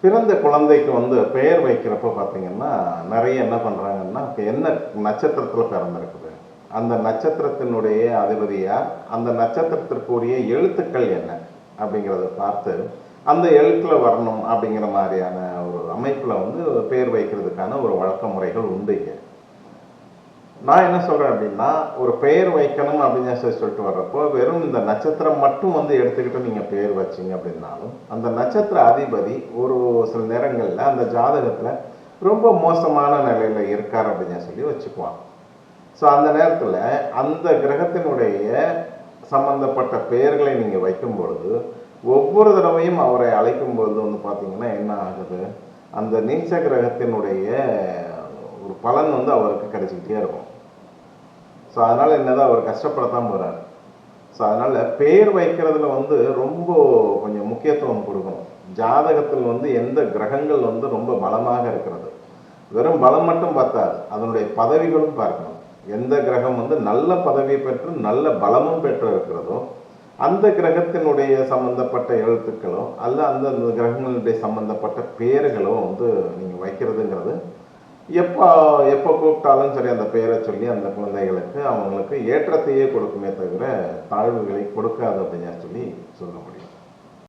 பிறந்த குழந்தைக்கு வந்து பெயர் வைக்கிறப்ப பார்த்தீங்கன்னா, நெறைய என்ன பண்றாங்கன்னா, என்ன நட்சத்திரத்தில பிறந்திருக்குது, அந்த நட்சத்திரத்தினுடைய அதிபதி யார், அந்த நட்சத்திரத்திற்குரிய எழுத்துக்கள் என்ன அப்படிங்கிறத பார்த்து, அந்த எழுத்துல வரணும் அப்படிங்கிற மாரியான ஒரு அமைப்புல வந்து பெயர் வைக்கிறதுக்கான ஒரு வழக்க முறைகள் உண்டு இங்க. நான் என்ன சொல்றேன் அப்படின்னா, ஒரு பெயர் வைக்கணும் அப்படின்னு சொல்லிட்டு வர்றப்போ, வெறும் இந்த நட்சத்திரம் மட்டும் வந்து எடுத்துக்கிட்டு நீங்க பெயர் வச்சீங்க அப்படின்னாலும், அந்த நட்சத்திர அதிபதி ஒரு சில நேரங்கள்ல அந்த ஜாதகத்துல ரொம்ப மோசமான நிலையில இருக்கார் அப்படின்னு சொல்லி வச்சுக்குவாங்க. ஸோ அந்த நேரத்துல அந்த கிரகத்தினுடைய சம்பந்தப்பட்ட பெயர்களை நீங்க வைக்கும் பொழுது, ஒவ்வொரு தடவையும் அவரை அழைக்கும் பொழுது வந்து பார்த்தீங்கன்னா என்ன ஆகுது, அந்த நீச்ச கிரகத்தினுடைய ஒரு பலன் வந்து அவருக்கு கிடைச்சிக்கிட்டே இருக்கும். ஸோ அதனால என்னதான் அவர் கஷ்டப்படத்தான் போறாரு. ஸோ அதனால பெயர் வைக்கிறதுல வந்து ரொம்ப கொஞ்சம் முக்கியத்துவம் கொடுக்கணும். ஜாதகத்தில் வந்து எந்த கிரகங்கள் வந்து ரொம்ப பலமாக இருக்கிறது, வெறும் பலம் மட்டும் பார்த்தாது, அதனுடைய பதவிகளும் பார்க்கணும். எந்த கிரகம் வந்து நல்ல பதவி பெற்று நல்ல பலமும் பெற்று இருக்கிறதோ, அந்த கிரகத்தினுடைய சம்பந்தப்பட்ட எழுத்துக்களோ அல்ல அந்த கிரகங்களுடைய சம்பந்தப்பட்ட பெயர்களோ வந்து நீங்க வைக்கிறதுங்கிறது எப்போ எப்போ கூப்பிட்டாலும் சரி அந்த பெயரை சொல்லி அந்த குழந்தைகளுக்கு அவங்களுக்கு ஏற்றத்தையே கொடுக்குமே தவிர தாழ்வுகளை கொடுக்காது அப்படின்னு சொல்லி சொல்ல முடியும்.